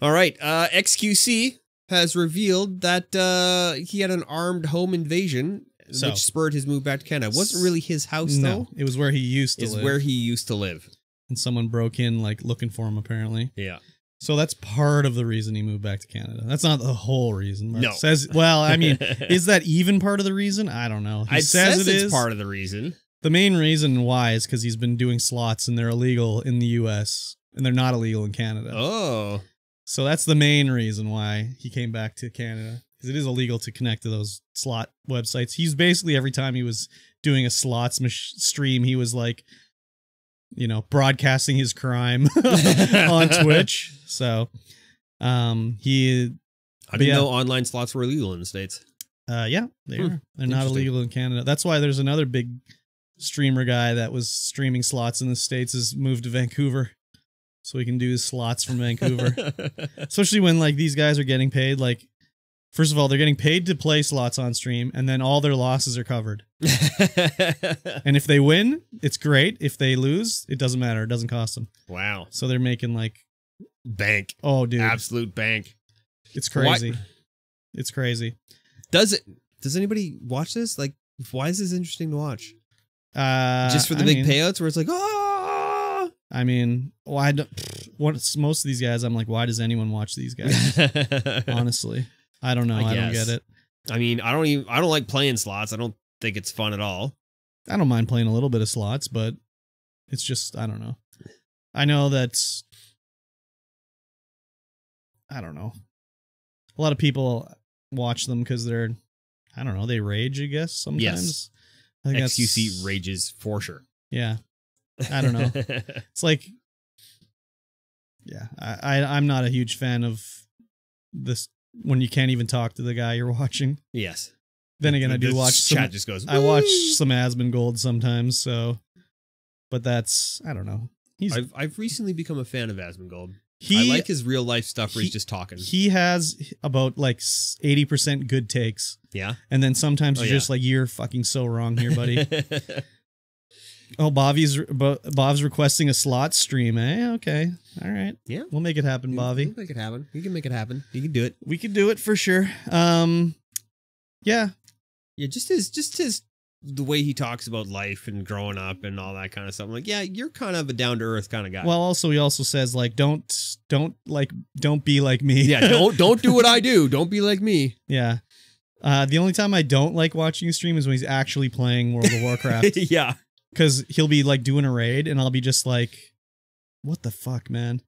All right. XQC has revealed that he had an armed home invasion, which spurred his move back to Canada. It wasn't really his house, though. It was where he used to live. Where he used to live. And someone broke in, like, looking for him, apparently. Yeah. So that's part of the reason he moved back to Canada. That's not the whole reason. No. Well, I mean, is that even part of the reason? I don't know. It says it's part of the reason. The main reason why is because he's been doing slots and they're illegal in the U.S. and they're not illegal in Canada. Oh. So that's the main reason why he came back to Canada. Because it is illegal to connect to those slot websites. He's basically, every time he was doing a slots stream, he was like, you know, broadcasting his crime on Twitch. So, I didn't know online slots were illegal in the States. Yeah, they are. They're not illegal in Canada. That's why there's another big streamer guy that was streaming slots in the States has moved to Vancouver. So he can do his slots from Vancouver. Especially when, like, these guys are getting paid, like, first of all, they're getting paid to play slots on stream, and then all their losses are covered. And if they win, it's great. If they lose, it doesn't matter. It doesn't cost them. Wow. So they're making, like... bank. Oh, dude. Absolute bank. It's crazy. What? It's crazy. Does anybody watch this? Like, why is this interesting to watch? Just for the big payouts where it's like, oh... I mean, why most of these guys, I'm like, why does anyone watch these guys? Honestly. I don't know. I don't get it. I mean, I don't like playing slots. I don't think it's fun at all. I don't mind playing a little bit of slots, but it's just, I don't know. I know that's, I don't know. A lot of people watch them because they're, I don't know, they rage, I guess, sometimes. Yes. I think XQC rages for sure. Yeah. I don't know. It's like, yeah, I'm not a huge fan of this when you can't even talk to the guy you're watching. Yes. Then again, I do watch some, chat just goes, I watch some Asmongold sometimes, so, but that's, I don't know. I've recently become a fan of Asmongold. I like his real life stuff where he's just talking. He has about like 80% good takes. Yeah. And then sometimes you're just like, you're fucking so wrong here, buddy. Oh, Bob's requesting a slot stream, eh? Okay. All right. Yeah. We'll make it happen, Bobby. We'll make it happen. You can make it happen. You can do it. We can do it for sure. Yeah. Yeah, just his the way he talks about life and growing up and all that kind of stuff. I'm like, yeah, you're kind of a down to earth kind of guy. Well, also he also says like don't be like me. Yeah, don't do what I do. Don't be like me. Yeah. The only time I don't like watching a stream is when he's actually playing World of Warcraft. Yeah. Because he'll be like doing a raid and I'll be just like, what the fuck, man?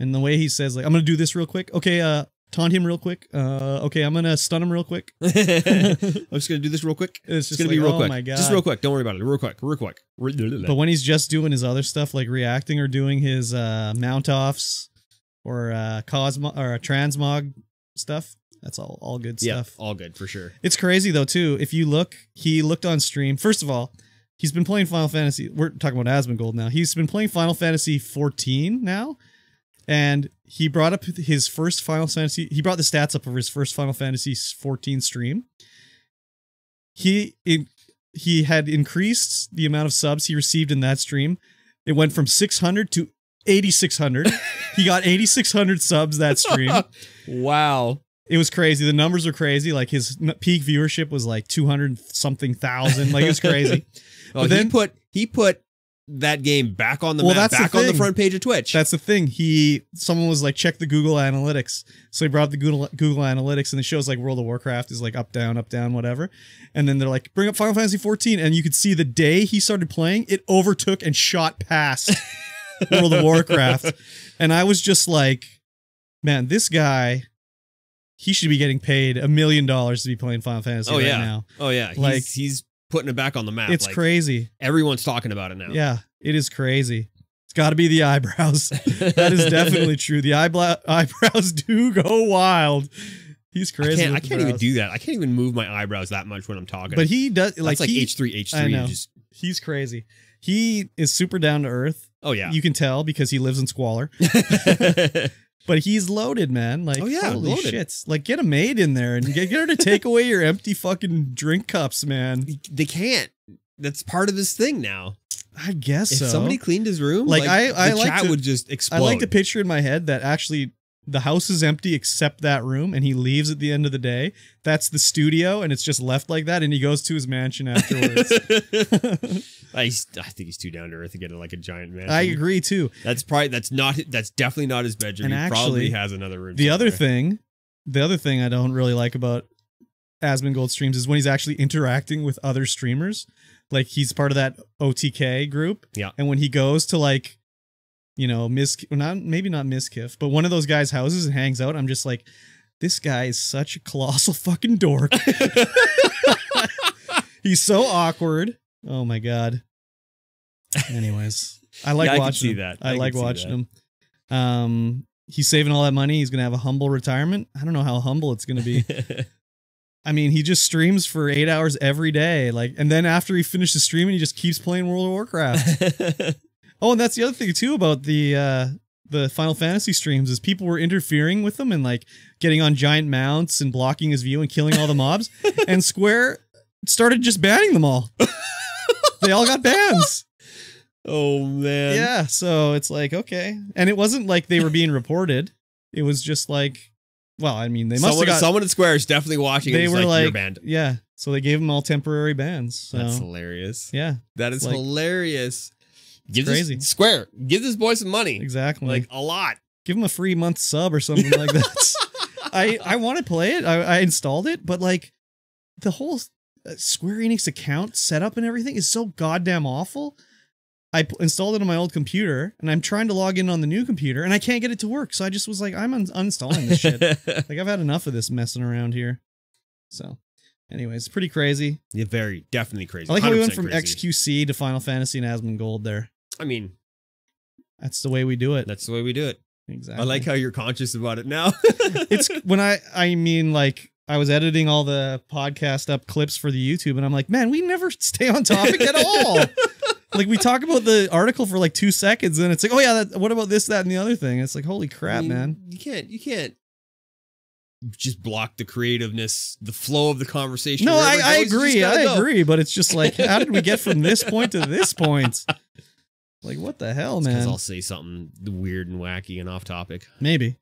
And the way he says like, I'm going to do this real quick. Okay, taunt him real quick. Okay, I'm going to stun him real quick. I'm just going to do this real quick. It's just going to be real quick. Oh my God. Just real quick. Don't worry about it. Real quick. Real quick. But when he's just doing his other stuff, like reacting or doing his mount-offs or transmog stuff, that's all good stuff. Yeah, all good for sure. It's crazy though too. If you look, he looked on stream. First of all, he's been playing Final Fantasy. We're talking about Asmongold now. He's been playing Final Fantasy XIV now, and he brought up his first Final Fantasy. He brought the stats up of his first Final Fantasy XIV stream. He had increased the amount of subs he received in that stream. It went from 600 to 8,600. He got 8,600 subs that stream. Wow. It was crazy. The numbers were crazy. Like his peak viewership was like 200-something thousand. Like it was crazy. Oh, but then he put that game back on the map, back on the front page of Twitch. That's the thing. Someone was like, check the Google Analytics. So he brought the Google Analytics, and it shows like World of Warcraft is like up, down, whatever. And then they're like, bring up Final Fantasy XIV, and you could see the day he started playing, it overtook and shot past World of Warcraft. And I was just like, man, this guy, he should be getting paid $1 million to be playing Final Fantasy now. Oh yeah, like he's putting it back on the map. It's like, crazy. Everyone's talking about it now. Yeah, it is crazy. It's got to be the eyebrows. That is definitely true. The eyebrows do go wild. He's crazy. I can't even do that. I can't even move my eyebrows that much when I'm talking. But he does. That's like H3. I know. He's crazy. He is super down to earth. Oh yeah, you can tell because he lives in squalor. But he's loaded, man. Like, holy shits. Like, get a maid in there and get her to take away your empty fucking drink cups, man. They can't. That's part of his thing now. I guess if somebody cleaned his room, like the chat would just explode. I like the picture in my head that actually the house is empty except that room, and he leaves at the end of the day. That's the studio, and it's just left like that, and he goes to his mansion afterwards. I think he's too down to earth to get like a giant mansion. I agree too. That's definitely not his bedroom. And he probably has another room. The other thing I don't really like about Asmongold streams is when he's actually interacting with other streamers. Like, he's part of that OTK group. Yeah. And when he goes to, like, you know, maybe not Miskiff, but one of those guys' houses and hangs out, I'm just like, this guy is such a colossal fucking dork. He's so awkward. Oh my God. Anyways, I like watching him. I like watching him. He's saving all that money. He's going to have a humble retirement. I don't know how humble it's going to be. I mean, he just streams for 8 hours every day. Like, and then after he finishes streaming, he just keeps playing World of Warcraft. Oh, and that's the other thing too about the Final Fantasy streams is people were interfering with him and like getting on giant mounts and blocking his view and killing all the mobs. And Square started just banning them all. They all got bans. Oh man. Yeah, so it's like, okay. And it wasn't like they were being reported. It was just like, well, I mean, they must have got someone at Square is definitely watching. They were like, you're banned. Yeah. So they gave them all temporary bans. So. That's hilarious. Yeah. That is hilarious. Crazy. Square, give this boy some money. Exactly. Like, a lot. Give him a free month sub or something like that. I want to play it. I installed it, but like the whole Square Enix account setup and everything is so goddamn awful. I installed it on my old computer, and I'm trying to log in on the new computer, and I can't get it to work. So I just was like, I'm uninstalling this shit. Like, I've had enough of this messing around here. So, anyways, pretty crazy. Yeah, definitely crazy. I like how we went from XQC to Final Fantasy and Asmongold there. I mean, that's the way we do it. That's the way we do it. Exactly. I like how you're conscious about it now. It's when I mean, like, I was editing all the podcast up clips for the YouTube, and I'm like, man, we never stay on topic at all. Like, we talk about the article for like 2 seconds, and it's like, oh yeah, what about this, that, and the other thing? It's like, holy crap, man. You can't just block the creativeness, the flow of the conversation. No, I agree, but it's just like, how did we get from this point to this point? Like, what the hell, man? Because I'll say something weird and wacky and off topic. Maybe.